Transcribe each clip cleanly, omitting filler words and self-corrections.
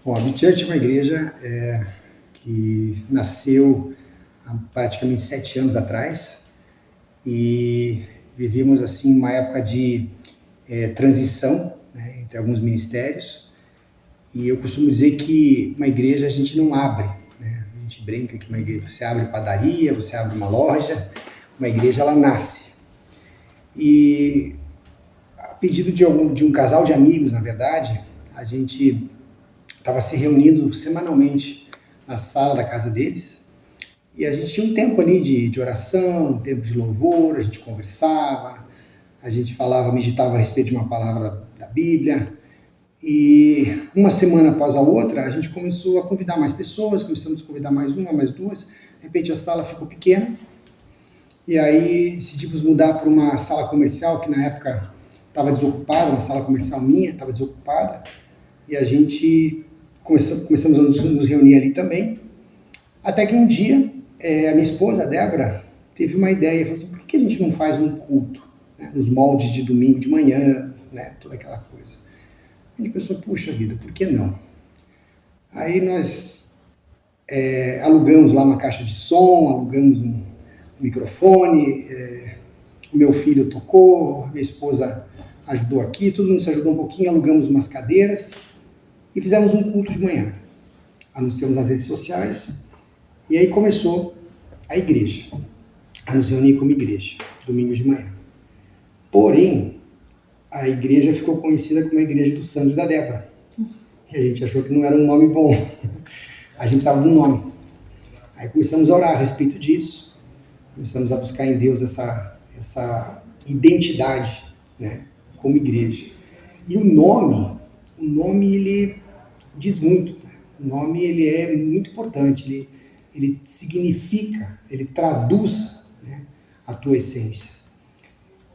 Bom, a B-Church é uma igreja que nasceu há praticamente 7 anos atrás e vivemos assim uma época de transição, né, entre alguns ministérios. E eu costumo dizer que uma igreja a gente não abre, né? A gente brinca que uma igreja, você abre padaria, você abre uma loja, uma igreja ela nasce. E a pedido de um casal de amigos, na verdade, a gente estava se reunindo semanalmente na sala da casa deles e a gente tinha um tempo ali de oração, um tempo de louvor, a gente conversava, a gente falava, meditava a respeito de uma palavra da Bíblia. E uma semana após a outra, a gente começou a convidar mais pessoas, começamos a convidar mais uma, mais duas. De repente a sala ficou pequena e aí decidimos mudar para uma sala comercial que na época estava desocupada, uma sala comercial minha estava desocupada. E a gente começamos a nos reunir ali também. Até que um dia, a minha esposa, a Débora, teve uma ideia, falou assim, por que a gente não faz um culto, né, nos moldes de domingo de manhã, né, toda aquela coisa. A gente pensou, puxa vida, por que não? Aí nós alugamos lá uma caixa de som, alugamos um microfone, o meu filho tocou, minha esposa ajudou aqui, todo mundo se ajudou um pouquinho, alugamos umas cadeiras e fizemos um culto de manhã. Anunciamos nas redes sociais e aí começou a igreja, a nos reunir como igreja, domingos de manhã. Porém, a igreja ficou conhecida como a Igreja do Sandro e da Débora. E a gente achou que não era um nome bom. A gente precisava de um nome. Aí começamos a orar a respeito disso. Começamos a buscar em Deus essa identidade, né, como igreja. E o nome ele diz muito. Né? O nome ele é muito importante. Ele significa, ele traduz, né, a tua essência.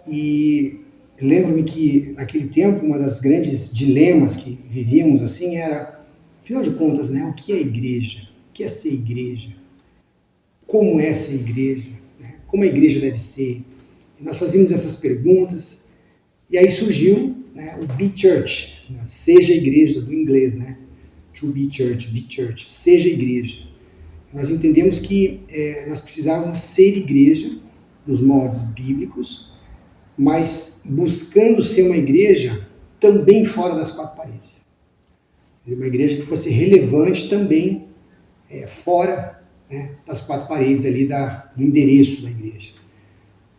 E lembro-me que, naquele tempo, uma das grandes dilemas que vivíamos assim era, afinal de contas, né, o que é igreja? O que é ser igreja? Como é ser igreja? Né? Como a igreja deve ser? E nós fazíamos essas perguntas, e aí surgiu, né, o Be Church, né? Seja igreja, do inglês, né? To be church, seja igreja. Nós entendemos que nós precisávamos ser igreja nos moldes bíblicos, mas buscando ser uma igreja também fora das quatro paredes. Uma igreja que fosse relevante também fora, né, das quatro paredes ali do endereço da igreja.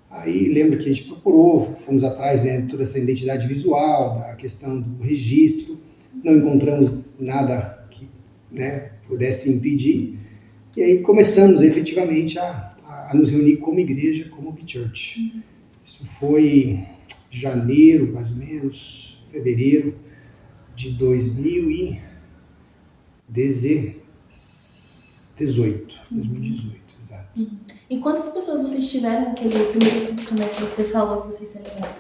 Aí lembro que a gente procurou, fomos atrás, né, de toda essa identidade visual, da questão do registro, não encontramos nada que, né, pudesse impedir, e aí começamos efetivamente a nos reunir como igreja, como B-Church. Isso foi janeiro, mais ou menos, fevereiro de 2018, exato. E quantas pessoas vocês tiveram naquele primeiro culto, né, que você falou que vocês celebraram?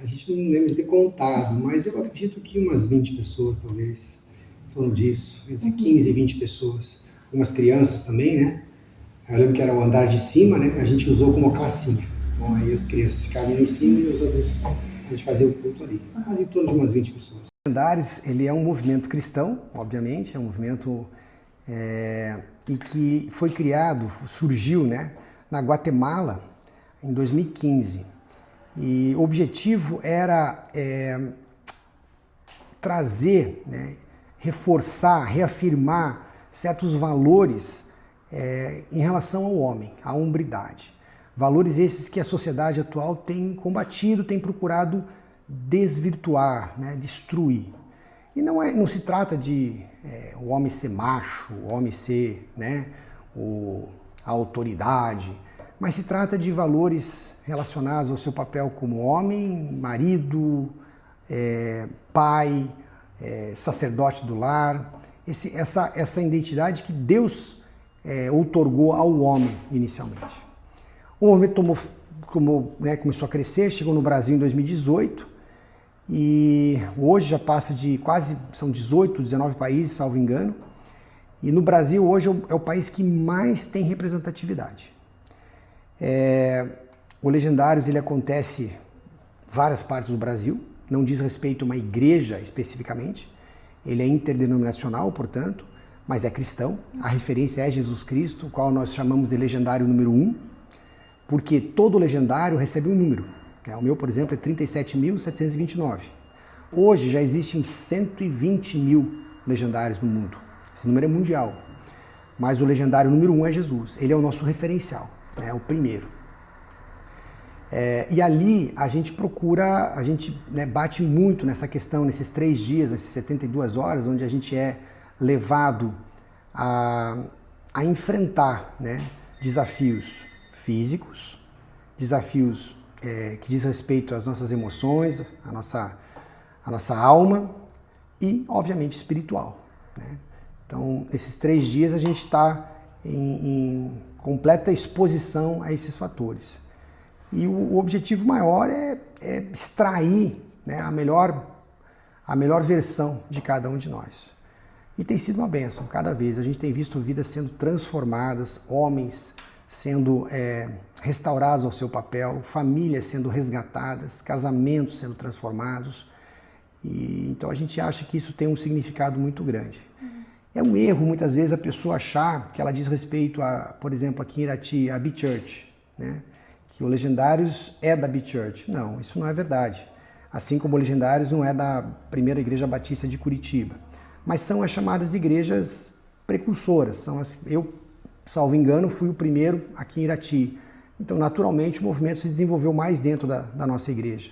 A gente não lembra de ter contado, mas eu acredito que umas 20 pessoas, talvez, em torno disso, entre 15 e 20 pessoas. Algumas crianças também, né? Eu lembro que era o andar de cima, né? A gente usou como classinha. Então aí as crianças ficavam em cima e os adultos, a gente fazia o culto ali. Mas em torno de umas 20 pessoas. Andares, ele é um movimento cristão, obviamente, é um movimento e que foi criado, surgiu, né, na Guatemala em 2015. E o objetivo era trazer, né, reforçar, reafirmar certos valores em relação ao homem, à hombridade. Valores esses que a sociedade atual tem combatido, tem procurado desvirtuar, né, destruir. E não se trata de o homem ser macho, o homem ser, né, a autoridade, mas se trata de valores relacionados ao seu papel como homem, marido, pai, sacerdote do lar, essa identidade que Deus outorgou ao homem inicialmente. O movimento começou a crescer, chegou no Brasil em 2018 e hoje já passa de são 18, 19 países, salvo engano. E no Brasil hoje é o país que mais tem representatividade. O Legendários ele acontece em várias partes do Brasil, não diz respeito a uma igreja especificamente. Ele é interdenominacional, portanto, mas é cristão. A referência é Jesus Cristo, o qual nós chamamos de legendário número 1, porque todo legendário recebe um número. O meu, por exemplo, é 37.729. Hoje já existem 120 mil legendários no mundo. Esse número é mundial. Mas o legendário número 1 é Jesus. Ele é o nosso referencial, né? O primeiro. E ali a gente procura, a gente, né, bate muito nessa questão, nesses 3 dias, nessas 72 horas, onde a gente é levado a enfrentar, né, desafios físicos, desafios que diz respeito às nossas emoções, à nossa alma e, obviamente, espiritual, né? Então, nesses 3 dias a gente está em completa exposição a esses fatores. E o objetivo maior é extrair, né, a melhor versão de cada um de nós. E tem sido uma bênção, cada vez. A gente tem visto vidas sendo transformadas, homens sendo restaurados ao seu papel, famílias sendo resgatadas, casamentos sendo transformados. E então a gente acha que isso tem um significado muito grande. É um erro, muitas vezes, a pessoa achar que ela diz respeito a, por exemplo, aqui em Irati, a B-Church, né? Que o Legendários é da B-Church. Não, isso não é verdade. Assim como o Legendários não é da primeira Igreja Batista de Curitiba. Mas são as chamadas igrejas precursoras. Eu, salvo engano, fui o primeiro aqui em Irati. Então, naturalmente, o movimento se desenvolveu mais dentro da nossa igreja.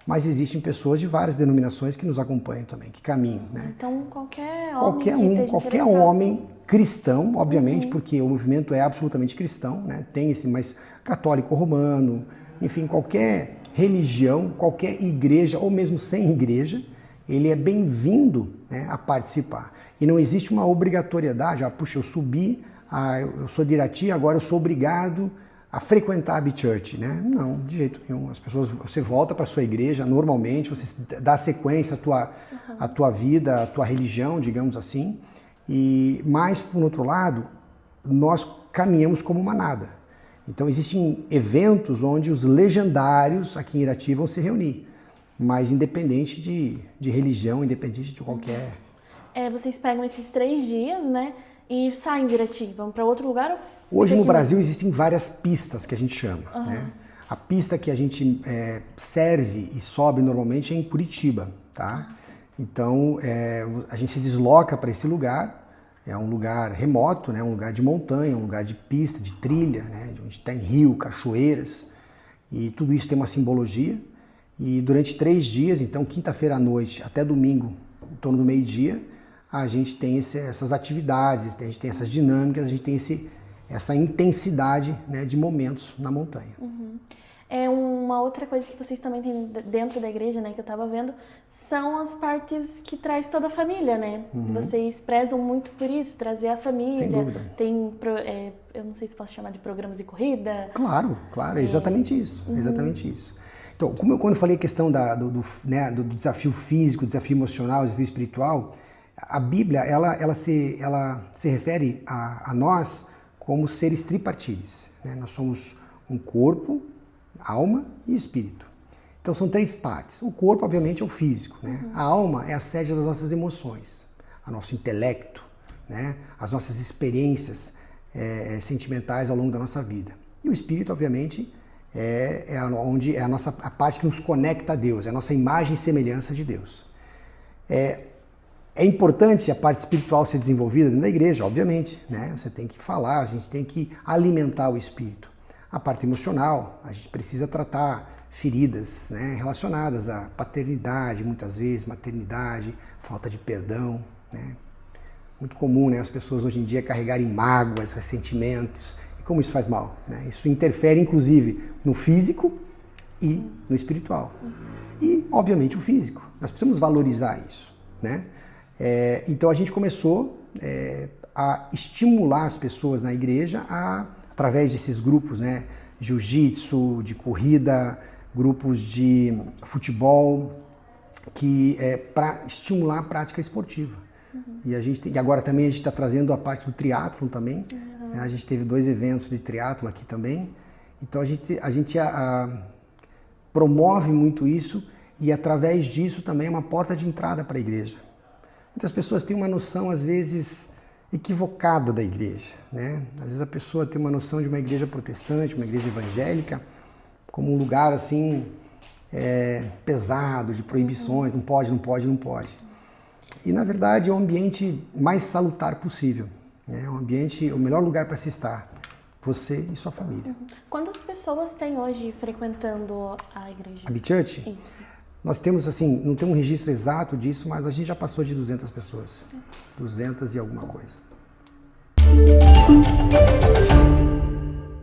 Mas existem pessoas de várias denominações que nos acompanham também, que caminham, né? Então, qualquer homem cristão, obviamente, porque o movimento é absolutamente cristão, né? Tem esse, mas católico romano, enfim, qualquer religião, qualquer igreja, ou mesmo sem igreja, ele é bem-vindo, né, a participar. E não existe uma obrigatoriedade, puxa, eu subi, eu sou de Irati, agora eu sou obrigado a frequentar a B-Church, né? Não, de jeito nenhum. As pessoas, você volta para a sua igreja normalmente, você dá sequência à tua vida, à tua religião, digamos assim. Mas, por outro lado, nós caminhamos como manada. Então, existem eventos onde os legendários aqui em Irati vão se reunir, mas independente de religião, independente de qualquer... Vocês pegam esses 3 dias, né, e saem de Irati, vão para outro lugar? Hoje no Brasil existem várias pistas que a gente chama, né? A pista que a gente serve e sobe normalmente é em Curitiba, tá? Então, a gente se desloca para esse lugar, é um lugar remoto, né? Um lugar de montanha, um lugar de pista, de trilha, né? Onde tem rio, cachoeiras, e tudo isso tem uma simbologia. E durante 3 dias, então quinta-feira à noite até domingo, em torno do meio-dia, a gente tem essas atividades, a gente tem essas dinâmicas, a gente tem essa intensidade, né, de momentos na montanha. É uma outra coisa que vocês também têm dentro da igreja, né, que eu estava vendo, são as partes que traz toda a família, né? Vocês prezam muito por isso, trazer a família. Sem dúvida. Tem, eu não sei se posso chamar de programas de corrida. Claro, é exatamente isso, exatamente isso. Então, quando eu falei a questão do desafio físico, desafio emocional, desafio espiritual, a Bíblia, ela se refere a nós como seres tripartites, né? Nós somos um corpo, alma e espírito. Então são 3 partes. O corpo, obviamente, é o físico, né? A alma é a sede das nossas emoções, o nosso intelecto, né? As nossas experiências sentimentais ao longo da nossa vida. E o espírito, obviamente, é a parte que nos conecta a Deus, é a nossa imagem e semelhança de Deus. É importante a parte espiritual ser desenvolvida dentro da igreja, obviamente, né? Você tem que falar, a gente tem que alimentar o espírito. A parte emocional, a gente precisa tratar feridas, né, relacionadas à paternidade, muitas vezes, maternidade, falta de perdão, né? Muito comum, né, as pessoas hoje em dia carregarem mágoas, ressentimentos, e como isso faz mal, né? Isso interfere, inclusive, no físico e no espiritual. E, obviamente, o físico. Nós precisamos valorizar isso, né? Então a gente começou a estimular as pessoas na igreja através desses grupos, né, jiu-jitsu, de corrida, grupos de futebol, para estimular a prática esportiva. E agora também a gente está trazendo a parte do triatlon também. Né? A gente teve 2 eventos de triatlon aqui também. Então a gente promove muito isso e através disso também é uma porta de entrada para a igreja. Muitas pessoas têm uma noção, às vezes, equivocada da igreja, né? Às vezes a pessoa tem uma noção de uma igreja protestante, uma igreja evangélica, como um lugar, assim, pesado, de proibições, não pode, não pode, não pode. E, na verdade, é o ambiente mais salutar possível, né? É um ambiente, o melhor lugar para se estar, você e sua família. Quantas pessoas tem hoje frequentando a igreja? A B-Church? Isso. Nós temos, assim, não temos um registro exato disso, mas a gente já passou de 200 pessoas. 200 e alguma coisa.